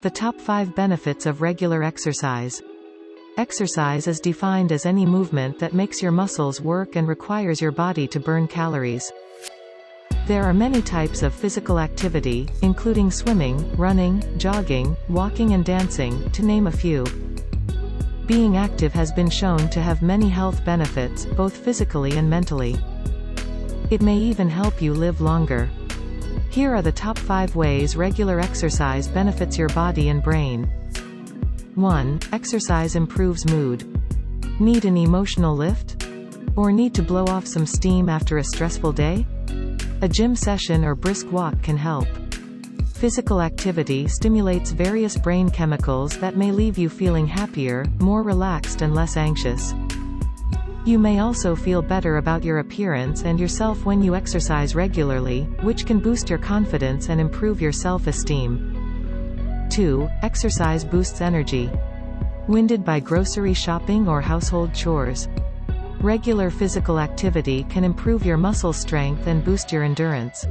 The top 5 benefits of regular exercise. Exercise is defined as any movement that makes your muscles work and requires your body to burn calories. There are many types of physical activity, including swimming, running, jogging, walking and dancing, to name a few. Being active has been shown to have many health benefits, both physically and mentally. It may even help you live longer. Here are the top 5 ways regular exercise benefits your body and brain. 1. Exercise improves mood. Need an emotional lift? Or need to blow off some steam after a stressful day? A gym session or brisk walk can help. Physical activity stimulates various brain chemicals that may leave you feeling happier, more relaxed and less anxious. You may also feel better about your appearance and yourself when you exercise regularly, which can boost your confidence and improve your self-esteem. 2. Exercise boosts energy. Winded by grocery shopping or household chores? Regular physical activity can improve your muscle strength and boost your endurance.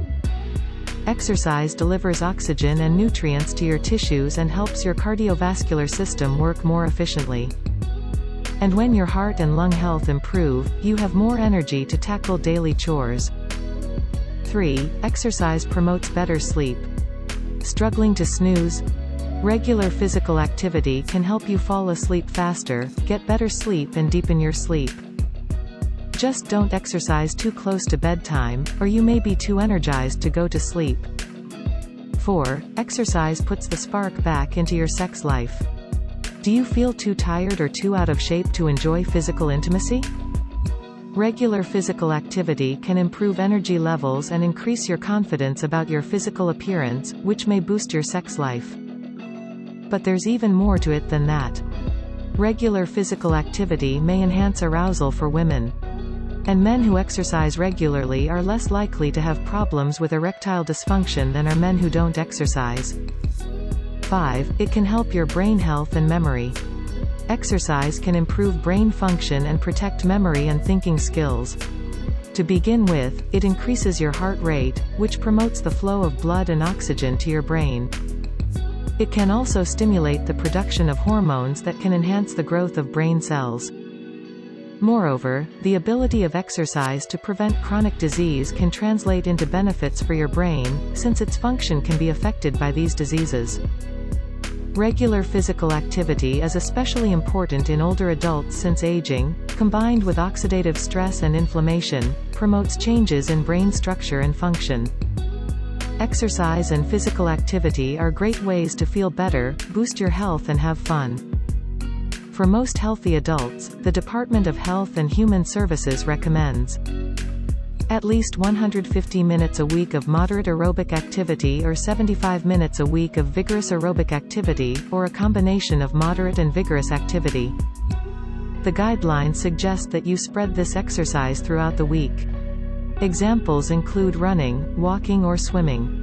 Exercise delivers oxygen and nutrients to your tissues and helps your cardiovascular system work more efficiently. And when your heart and lung health improve, you have more energy to tackle daily chores. 3. Exercise promotes better sleep. Struggling to snooze? Regular physical activity can help you fall asleep faster, get better sleep and deepen your sleep. Just don't exercise too close to bedtime, or you may be too energized to go to sleep. 4. Exercise puts the spark back into your sex life. Do you feel too tired or too out of shape to enjoy physical intimacy? Regular physical activity can improve energy levels and increase your confidence about your physical appearance, which may boost your sex life. But there's even more to it than that. Regular physical activity may enhance arousal for women. And men who exercise regularly are less likely to have problems with erectile dysfunction than are men who don't exercise. 5. It can help your brain health and memory. Exercise can improve brain function and protect memory and thinking skills. To begin with, it increases your heart rate, which promotes the flow of blood and oxygen to your brain. It can also stimulate the production of hormones that can enhance the growth of brain cells. Moreover, the ability of exercise to prevent chronic disease can translate into benefits for your brain, since its function can be affected by these diseases. Regular physical activity is especially important in older adults since aging, combined with oxidative stress and inflammation, promotes changes in brain structure and function. Exercise and physical activity are great ways to feel better, boost your health and have fun. For most healthy adults, the Department of Health and Human Services recommends at least 150 minutes a week of moderate aerobic activity or 75 minutes a week of vigorous aerobic activity, or a combination of moderate and vigorous activity. The guidelines suggest that you spread this exercise throughout the week. Examples include running, walking or swimming.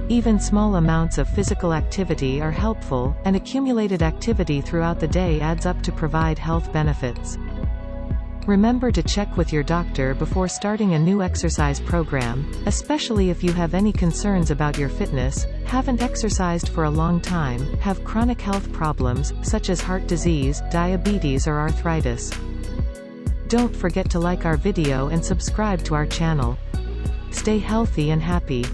Even small amounts of physical activity are helpful, and accumulated activity throughout the day adds up to provide health benefits. Remember to check with your doctor before starting a new exercise program, especially if you have any concerns about your fitness, haven't exercised for a long time, have chronic health problems, such as heart disease, diabetes or arthritis. Don't forget to like our video and subscribe to our channel. Stay healthy and happy.